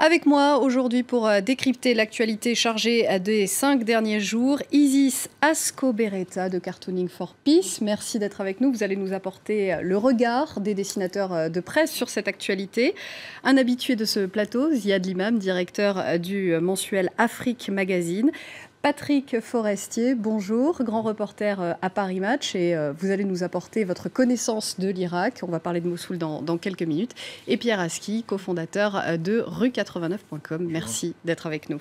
Avec moi aujourd'hui pour décrypter l'actualité chargée des 5 derniers jours, Isis Ascoberreta de Cartooning for Peace. Merci d'être avec nous. Vous allez nous apporter le regard des dessinateurs de presse sur cette actualité. Un habitué de ce plateau, Ziad Limam, directeur du mensuel Afrique Magazine. Patrick Forestier, bonjour, grand reporter à Paris Match, et vous allez nous apporter votre connaissance de l'Irak. On va parler de Mossoul dans quelques minutes. Et Pierre Aski, cofondateur de rue89.com. Merci d'être avec nous.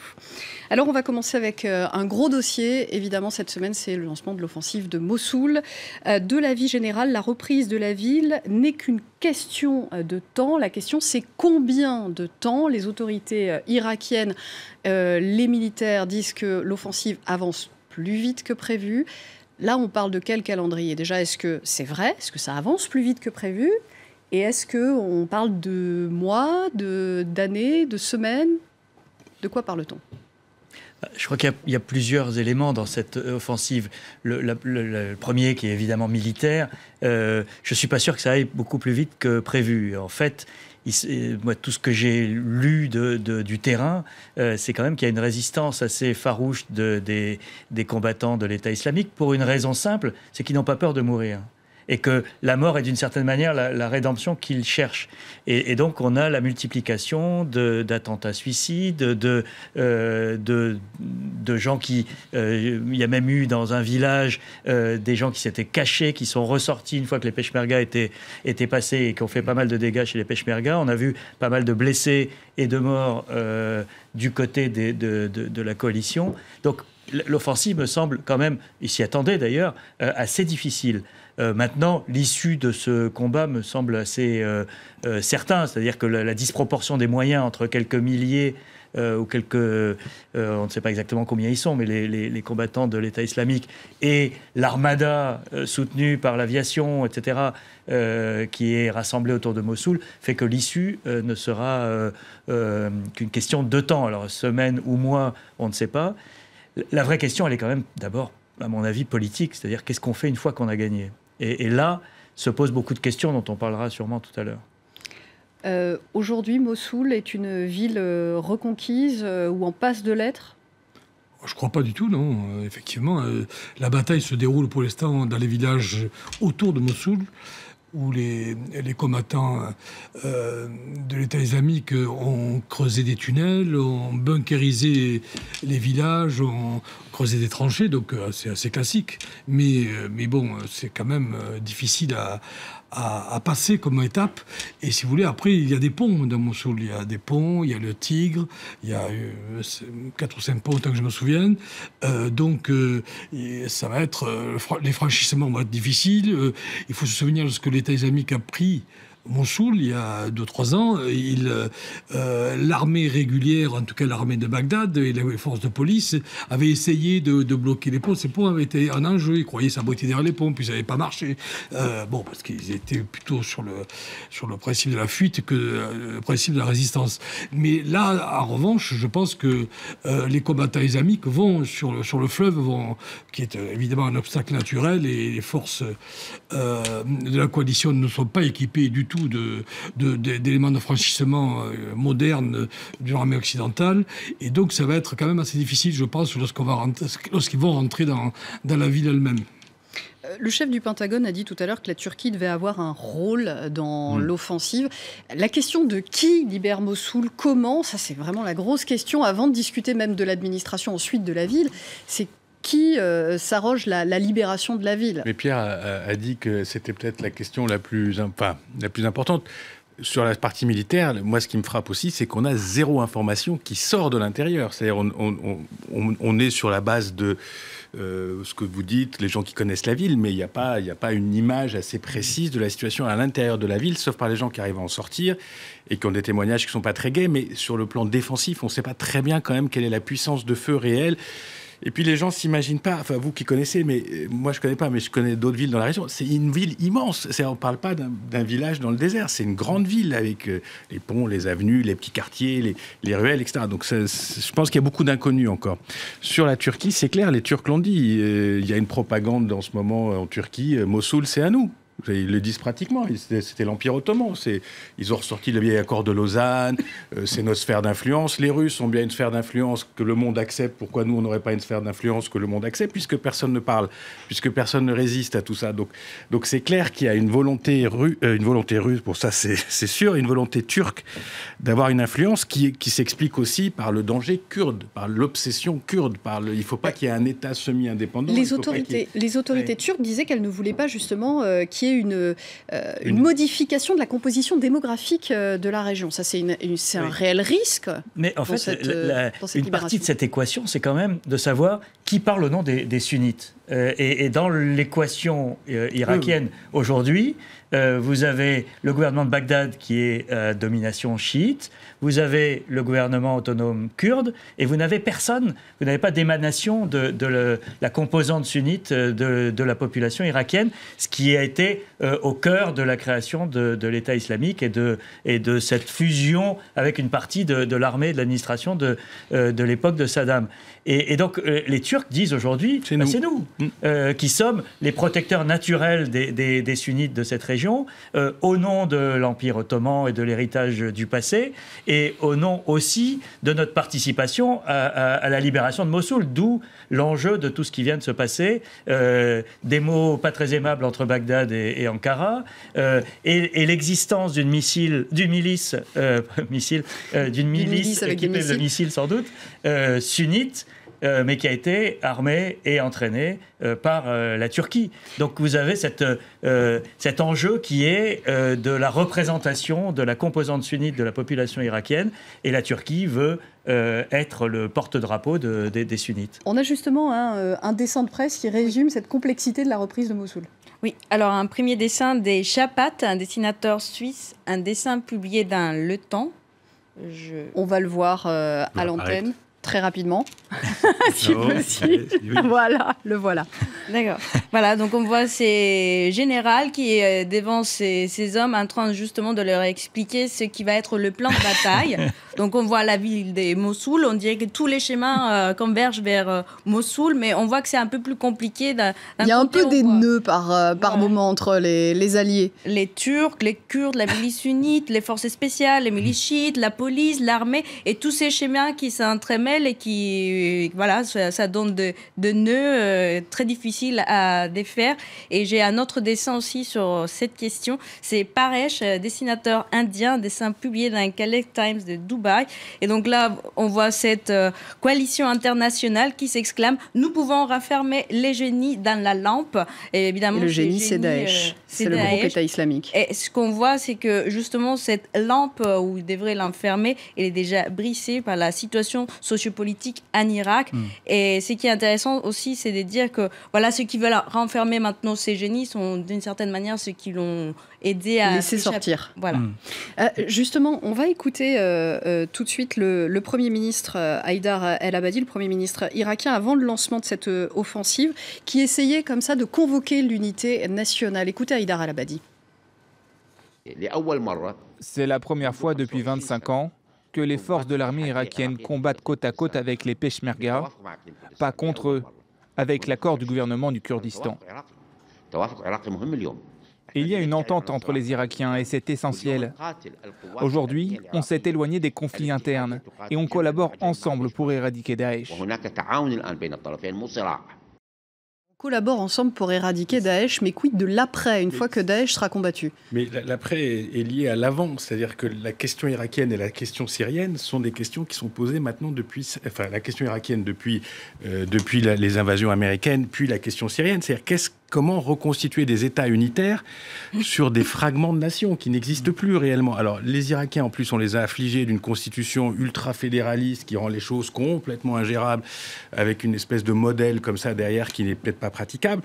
Alors, on va commencer avec un gros dossier. Évidemment, cette semaine, c'est le lancement de l'offensive de Mossoul. De la vie générale, la reprise de la ville n'est qu'une question de temps. La question, c'est combien de temps? Les autorités irakiennes, les militaires disent que l'offensive avance plus vite que prévu. Là, on parle de quel calendrier? Déjà, est-ce que c'est vrai? Est-ce que ça avance plus vite que prévu? Et est-ce qu'on parle de mois, d'années, de semaines? De quoi parle-t-on? Je crois qu'il y a plusieurs éléments dans cette offensive. Le premier, qui est évidemment militaire, je ne suis pas sûr que ça aille beaucoup plus vite que prévu. En fait, moi, tout ce que j'ai lu du terrain, c'est quand même qu'il y a une résistance assez farouche des combattants de l'État islamique, pour une raison simple, c'est qu'ils n'ont pas peur de mourir. Et que la mort est d'une certaine manière la rédemption qu'ils cherchent. Et donc on a la multiplication d'attentats suicides, de gens qui... il y a même eu dans un village des gens qui s'étaient cachés, qui sont ressortis une fois que les Peshmerga étaient passés et qui ont fait pas mal de dégâts chez les Peshmerga. On a vu pas mal de blessés et de morts du côté de la coalition. Donc l'offensive me semble quand même, il s'y attendait d'ailleurs, assez difficile. Maintenant, l'issue de ce combat me semble assez certain, c'est-à-dire que la disproportion des moyens entre quelques milliers ou quelques... on ne sait pas exactement combien ils sont, mais les combattants de l'État islamique et l'armada soutenue par l'aviation, etc., qui est rassemblée autour de Mossoul, fait que l'issue ne sera qu'une question de temps. Alors, semaine ou mois, on ne sait pas. La vraie question, elle est quand même d'abord, à mon avis, politique, c'est-à-dire qu'est-ce qu'on fait une fois qu'on a gagné? Et là, se posent beaucoup de questions dont on parlera sûrement tout à l'heure. Aujourd'hui, Mossoul est une ville reconquise ou en passe de l'être? Je ne crois pas du tout, non. Effectivement, la bataille se déroule pour l'instant dans les villages autour de Mossoul, où les combattants de l'État islamique ont creusé des tunnels, ont bunkérisé les villages, ont creusé des tranchées, donc c'est assez classique. Mais bon, c'est quand même difficile à passer comme étape. Et si vous voulez, après, il y a des ponts dans Mossoul. Il y a des ponts, il y a le Tigre, il y a 4 ou 5 ponts, tant que je me souvienne. Donc, ça va être... les franchissements vont être difficiles. Il faut se souvenir de ce que l'État islamique a pris Mossoul, il y a 2-3 ans, l'armée régulière, en tout cas l'armée de Bagdad et les forces de police, avaient essayé de bloquer les ponts. Ces ponts avaient été en enjeu. Ils croyaient s'abriter derrière les ponts, puis ça n'avait pas marché. Parce qu'ils étaient plutôt sur le principe de la fuite que le principe de la résistance. Mais là, en revanche, je pense que les combattants islamiques vont sur le fleuve, qui est évidemment un obstacle naturel, et les forces de la coalition ne sont pas équipées du tout d'éléments de franchissement modernes de l'armée occidentale. Et donc, ça va être quand même assez difficile, je pense, lorsqu'ils vont rentrer dans la ville elle-même. Le chef du Pentagone a dit tout à l'heure que la Turquie devait avoir un rôle dans l'offensive. La question de qui libère Mossoul, comment, ça c'est vraiment la grosse question, avant de discuter même de l'administration ensuite de la ville, c'est qui s'arroge la libération de la ville. Mais Pierre a dit que c'était peut-être la question la plus importante. Sur la partie militaire, moi, ce qui me frappe aussi, c'est qu'on a zéro information qui sort de l'intérieur. C'est-à-dire, on est sur la base de ce que vous dites, les gens qui connaissent la ville, mais il n'y a pas une image assez précise de la situation à l'intérieur de la ville, sauf par les gens qui arrivent à en sortir et qui ont des témoignages qui ne sont pas très gais. Mais sur le plan défensif, on ne sait pas très bien quand même quelle est la puissance de feu réelle. Et puis les gens s'imaginent pas, enfin vous qui connaissez, mais moi je connais pas, mais je connais d'autres villes dans la région, c'est une ville immense. On parle pas d'un village dans le désert, c'est une grande ville avec les ponts, les avenues, les petits quartiers, les ruelles, etc. Donc je pense qu'il y a beaucoup d'inconnus encore. Sur la Turquie, c'est clair, les Turcs l'ont dit, il y a une propagande en ce moment en Turquie, Mossoul c'est à nous. Ils le disent pratiquement. C'était l'Empire ottoman. Ils ont ressorti le vieil accord de Lausanne. C'est notre sphère d'influence. Les Russes ont bien une sphère d'influence que le monde accepte. Pourquoi nous, on n'aurait pas une sphère d'influence que le monde accepte, puisque personne ne parle, puisque personne ne résiste à tout ça. Donc c'est clair qu'il y a une volonté russe, pour ça c'est sûr, une volonté turque d'avoir une influence qui s'explique aussi par le danger kurde, par l'obsession kurde. Il ne faut pas qu'il y ait un État semi-indépendant. Les autorités turques disaient qu'elles ne voulaient pas justement qu'il y ait une modification de la composition démographique de la région. Ça, c'est un réel risque. Mais en fait, une partie de cette équation, c'est quand même de savoir qui parle au nom des sunnites. Et dans l'équation irakienne aujourd'hui, vous avez le gouvernement de Bagdad qui est domination chiite, vous avez le gouvernement autonome kurde, et vous n'avez personne, vous n'avez pas d'émanation de la composante sunnite de la population irakienne, ce qui a été au cœur de la création de l'État islamique et de cette fusion avec une partie de l'armée et de l'administration de l'époque de Saddam. Et donc les Turcs disent aujourd'hui, c'est nous qui sommes les protecteurs naturels des sunnites de cette région, au nom de l'Empire ottoman et de l'héritage du passé, et au nom aussi de notre participation à la libération de Mossoul, d'où l'enjeu de tout ce qui vient de se passer, des mots pas très aimables entre Bagdad et Ankara, et l'existence d'une milice équipée de missiles sans doute, sunnite, mais qui a été armée et entraînée par la Turquie. Donc vous avez cet enjeu qui est de la représentation de la composante sunnite de la population irakienne, et la Turquie veut être le porte-drapeau des sunnites. On a justement un dessin de presse qui résume cette complexité de la reprise de Mossoul. Oui, alors un premier dessin des Chapat, un dessinateur suisse, un dessin publié dans Le Temps. On va le voir à l'antenne. Très rapidement, si possible. Oui. Voilà, le voilà. D'accord. Voilà, donc on voit ces généraux qui devant ces hommes en train justement de leur expliquer ce qui va être le plan de bataille. Donc on voit la ville de Mossoul, on dirait que tous les chemins convergent vers Mossoul, mais on voit que c'est un peu plus compliqué. Il y a un peu des nœuds par moment entre les alliés. Les Turcs, les Kurdes, la milice sunnite, les forces spéciales, les milices chiites, la police, l'armée, et tous ces chemins qui s'entremêlent et qui, voilà, ça donne de nœuds très difficiles à défaire. Et j'ai un autre dessin aussi sur cette question. C'est Paresh, dessinateur indien, dessin publié dans le Collect Times de Dubaï. Et donc là, on voit cette coalition internationale qui s'exclame « Nous pouvons raffermer les génies dans la lampe ». Et évidemment, le génie, c'est Daesh. C'est le groupe État islamique. Et ce qu'on voit, c'est que justement, cette lampe où il devrait l'enfermer, elle est déjà brisée par la situation sociopolitique en Irak. Et ce qui est intéressant aussi, c'est de dire que voilà, ceux qui veulent renfermer maintenant ces génies sont d'une certaine manière ceux qui l'ont aidé à laisser sortir. Voilà. Justement, on va écouter tout de suite le Premier ministre Haïdar El-Abadi, le Premier ministre irakien, avant le lancement de cette offensive, qui essayait comme ça de convoquer l'unité nationale. Écoutez Haïdar El-Abadi. C'est la première fois depuis 25 ans que les forces de l'armée irakienne combattent côte à côte avec les Peshmerga, pas contre eux, avec l'accord du gouvernement du Kurdistan. Il y a une entente entre les Irakiens et c'est essentiel. Aujourd'hui, on s'est éloigné des conflits internes et on collabore ensemble pour éradiquer Daesh. On collabore ensemble pour éradiquer Daesh, mais quid de l'après, une fois que Daesh sera combattu? Mais l'après est lié à l'avant, c'est-à-dire que la question irakienne et la question syrienne sont des questions qui sont posées maintenant depuis... Enfin, la question irakienne depuis les invasions américaines, puis la question syrienne, c'est-à-dire comment reconstituer des États unitaires sur des fragments de nations qui n'existent plus réellement. Alors, les Irakiens, en plus, on les a affligés d'une constitution ultra-fédéraliste qui rend les choses complètement ingérables, avec une espèce de modèle comme ça derrière qui n'est peut-être pas praticable.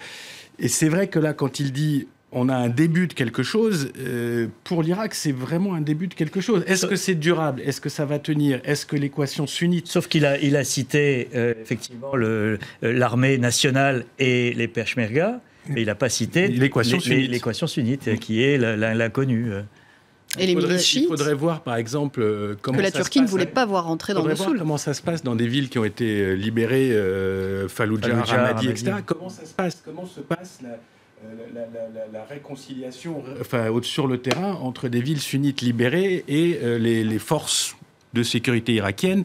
Et c'est vrai que là, quand il dit on a un début de quelque chose, pour l'Irak, c'est vraiment un début de quelque chose. Est-ce que c'est durable? Est-ce que ça va tenir? Est-ce que l'équation sunnite... Sauf qu'il a cité effectivement l'armée nationale et les Peshmerga, mais il n'a pas cité l'équation sunnite, qui est l'inconnue. Et les milices chiites. Il faudrait voir, par exemple, comment que la Turquie ne voulait pas voir rentrer dans Mossoul. Comment ça se passe dans des villes qui ont été libérées, Fallujah, Ramadi, etc. Comment ça se passe? Comment se passe la réconciliation sur le terrain entre des villes sunnites libérées et les forces de sécurité irakiennes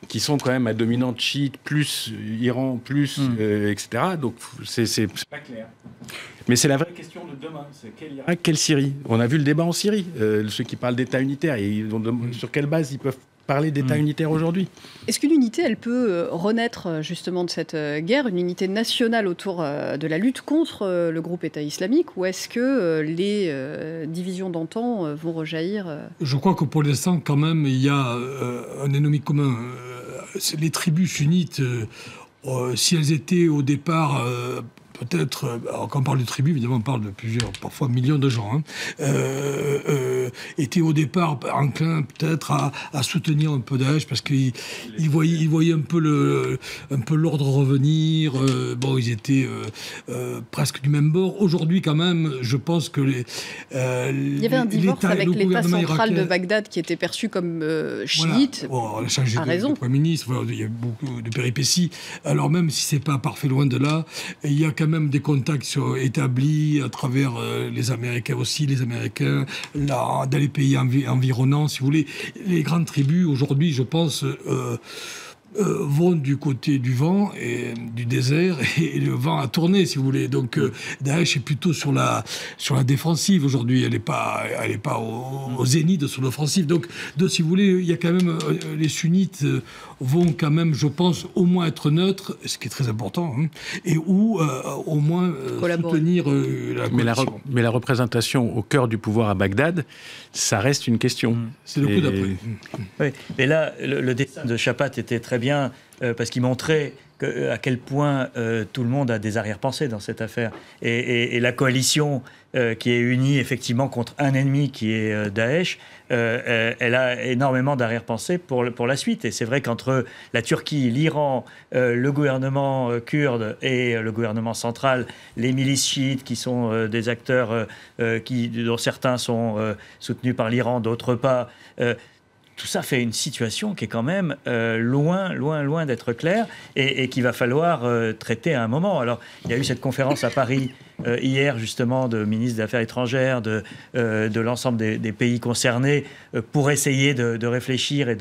qui sont quand même à dominante chiite, plus Iran, plus etc. Donc c'est pas clair. Mais c'est la vraie question de demain. C'est quel Irak, quelle Syrie? On a vu le débat en Syrie. Ceux qui parlent d'État unitaire, sur quelle base ils peuvent parler d'État unitaire aujourd'hui? Est-ce qu'une unité, elle peut renaître justement de cette guerre, une unité nationale autour de la lutte contre le groupe État islamique, ou est-ce que les divisions d'antan vont rejaillir Je crois que pour l'instant, quand même, il y a un ennemi commun. Les tribus sunnites, si elles étaient au départ... peut-être, quand on parle de tribus, évidemment, on parle de plusieurs, parfois millions de gens, étaient au départ enclins peut-être à soutenir un peu Daesh parce qu'ils voyaient un peu l'ordre revenir. Bon, ils étaient presque du même bord. Aujourd'hui, quand même, je pense que il y avait un divorce avec l'État central de Bagdad qui était perçu comme chiite. Voilà. Bon, on a changé de Premier ministre. Voilà, il y a beaucoup de péripéties. Alors même si c'est pas parfait, loin de là, il y a quand même des contacts établis à travers les Américains aussi, dans les pays environnants, si vous voulez. Les grandes tribus, aujourd'hui, je pense, vont du côté du vent et du désert, et le vent a tourné, si vous voulez. Donc Daesh est plutôt sur la défensive aujourd'hui. Elle n'est pas au zénith de son offensive. Donc, si vous voulez, il y a quand même les sunnites vont quand même, je pense, au moins être neutres, ce qui est très important, et ou au moins soutenir la coalition. Mais la représentation au cœur du pouvoir à Bagdad, ça reste une question. C'est le coup d'après. Oui, mais là, le dessin de Chapat était très bien parce qu'il montrait à quel point tout le monde a des arrière-pensées dans cette affaire. Et la coalition qui est unie effectivement contre un ennemi qui est Daesh, elle a énormément d'arrière-pensées pour la suite. Et c'est vrai qu'entre la Turquie, l'Iran, le gouvernement kurde et le gouvernement central, les milices chiites qui sont des acteurs dont certains sont soutenus par l'Iran, d'autres pas, tout ça fait une situation qui est quand même loin d'être claire et qu'il va falloir traiter à un moment. Alors, il y a eu cette conférence à Paris hier, justement, de ministres des Affaires étrangères, de l'ensemble des pays concernés, pour essayer de réfléchir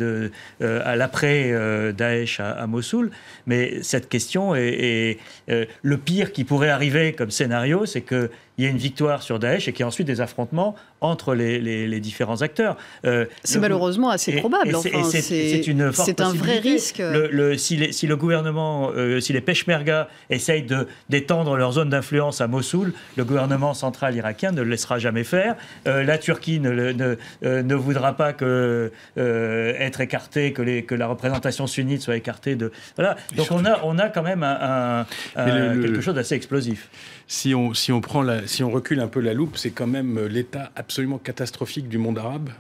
à l'après-Daesh à Mossoul. Mais cette question est le pire qui pourrait arriver comme scénario, c'est qu'il y ait une victoire sur Daesh et qu'il y ait ensuite des affrontements entre les différents acteurs. C'est malheureusement assez probable. C'est un vrai risque. Si le gouvernement, si les Peshmerga essayent d'étendre leur zone d'influence à Mossoul, le gouvernement central irakien ne le laissera jamais faire. La Turquie ne voudra pas être écartée, que la représentation sunnite soit écartée. Voilà. Donc on a quand même quelque chose d'assez explosif. Si on recule un peu la loupe, c'est quand même l'état absolument catastrophique du monde arabe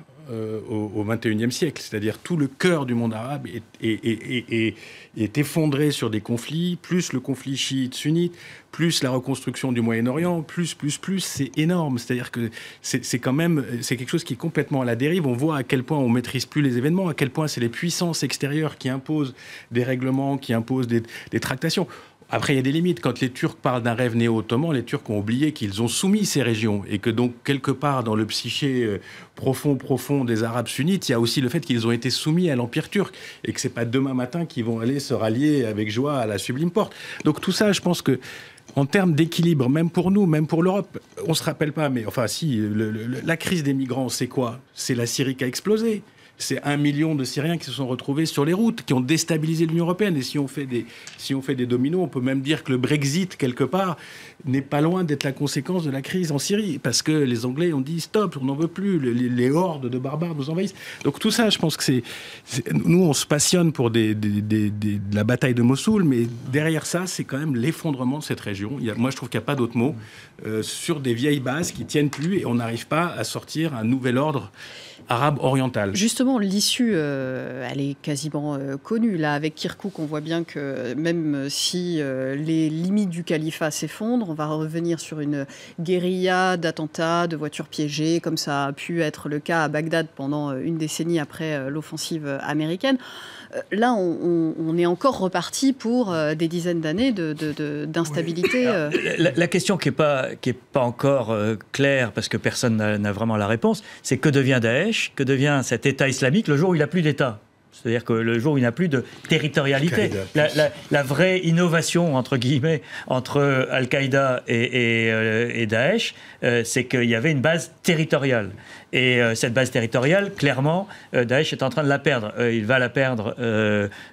au XXIe siècle. C'est-à-dire tout le cœur du monde arabe est effondré sur des conflits, plus le conflit chiite-sunnite, plus la reconstruction du Moyen-Orient, plus, c'est énorme. C'est-à-dire que c'est quelque chose qui est complètement à la dérive. On voit à quel point on maîtrise plus les événements, à quel point c'est les puissances extérieures qui imposent des règlements, qui imposent des tractations. Après, il y a des limites. Quand les Turcs parlent d'un rêve néo-ottoman, les Turcs ont oublié qu'ils ont soumis ces régions et que donc, quelque part, dans le psyché profond des Arabes sunnites, il y a aussi le fait qu'ils ont été soumis à l'Empire turc et que c'est pas demain matin qu'ils vont aller se rallier avec joie à la Sublime Porte. Donc tout ça, je pense que en termes d'équilibre, même pour nous, même pour l'Europe, on se rappelle pas, mais enfin si, la crise des migrants, c'est quoi? C'est la Syrie qui a explosé. C'est 1 million de Syriens qui se sont retrouvés sur les routes, qui ont déstabilisé l'Union européenne. Et si on fait des dominos, on peut même dire que le Brexit, quelque part, n'est pas loin d'être la conséquence de la crise en Syrie. Parce que les Anglais ont dit « stop, on n'en veut plus, les hordes de barbares nous envahissent ». Donc tout ça, je pense que nous, on se passionne pour de la bataille de Mossoul, mais derrière ça, c'est quand même l'effondrement de cette région. Moi, je trouve qu'il n'y a pas d'autre mot. Sur des vieilles bases qui ne tiennent plus et on n'arrive pas à sortir un nouvel ordre arabe oriental. Justement, justement, l'issue, elle est quasiment connue. Là, avec Kirkouk, on voit bien que même si les limites du califat s'effondrent, on va revenir sur une guérilla d'attentats, de voitures piégées, comme ça a pu être le cas à Bagdad pendant une décennie après l'offensive américaine. Là, on est encore reparti pour des dizaines d'années d'instabilité. La question qui n'est pas encore claire, parce que personne n'a vraiment la réponse, c'est que devient Daesh, que devient cet État islamique le jour où il n'a plus d'État. C'est-à-dire que le jour où il n'y a plus de territorialité, la vraie innovation, entre guillemets, entre Al-Qaïda et Daesh, c'est qu'il y avait une base territoriale. Et cette base territoriale, clairement, Daesh est en train de la perdre. Il va la perdre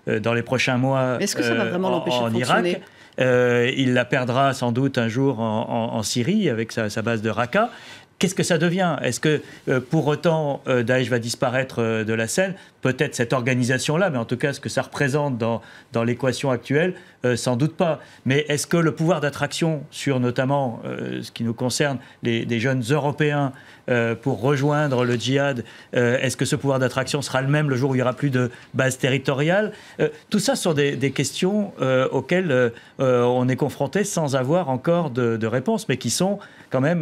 dans les prochains mois. Est-ce que ça va vraiment l'empêcher de fonctionner ? Il la perdra sans doute un jour en Syrie, avec sa base de Raqqa. Qu'est-ce que ça devient? Est-ce que pour autant Daesh va disparaître de la scène? Peut-être cette organisation-là, mais en tout cas ce que ça représente dans l'équation actuelle, sans doute pas. Mais est-ce que le pouvoir d'attraction sur notamment ce qui nous concerne, des jeunes Européens pour rejoindre le djihad, est-ce que ce pouvoir d'attraction sera le même le jour où il n'y aura plus de base territoriale? Tout ça sont des questions auxquelles on est confronté sans avoir encore de réponse, mais qui sont quand même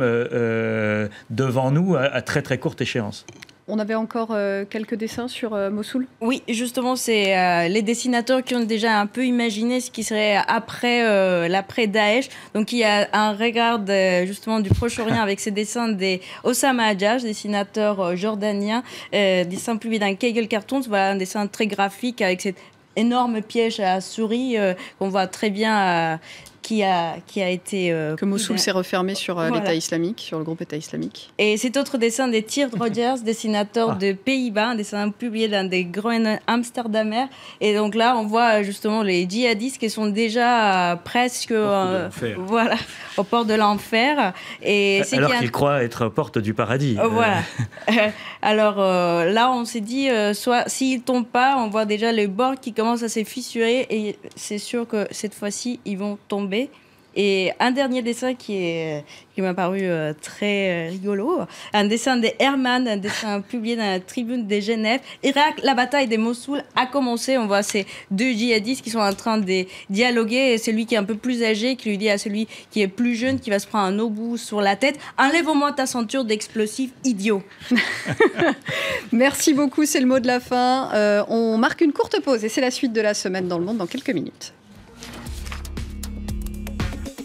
devant nous à très très courte échéance. On avait encore quelques dessins sur Mossoul. Oui, justement, c'est les dessinateurs qui ont déjà un peu imaginé ce qui serait après l'après-Daesh. Donc, il y a un regard justement du Proche-Orient avec ces dessins des Osama Hadjaj, dessinateur jordanien, dessin publié dans Kegel Cartoons. Voilà, un dessin très graphique avec cet énorme piège à souris qu'on voit très bien... qui a été... que Mossoul s'est refermé sur l'État islamique, sur le groupe État islamique. Et cet autre dessin des Tjeerd Rogers, dessinateur de Pays-Bas, un dessin publié dans des Groenen Amsterdamer. Et donc là, on voit justement les djihadistes qui sont déjà presque au port de l'enfer. Alors qu'ils croient être porte du paradis. Voilà. Alors là, on s'est dit, soit s'ils ne tombent pas, on voit déjà les bords qui commencent à se fissurer. Et c'est sûr que cette fois-ci, ils vont tomber. Et un dernier dessin qui m'a paru très rigolo, un dessin de Herman, un dessin publié dans la Tribune de Genève. Irak, la bataille de Mossoul a commencé. On voit ces deux djihadistes qui sont en train de dialoguer. Et celui qui est un peu plus âgé qui lui dit à celui qui est plus jeune, qui va se prendre un obus sur la tête: enlève-moi ta ceinture d'explosifs, idiot. Merci beaucoup, c'est le mot de la fin. On marque une courte pause et c'est la suite de la semaine dans le monde dans quelques minutes.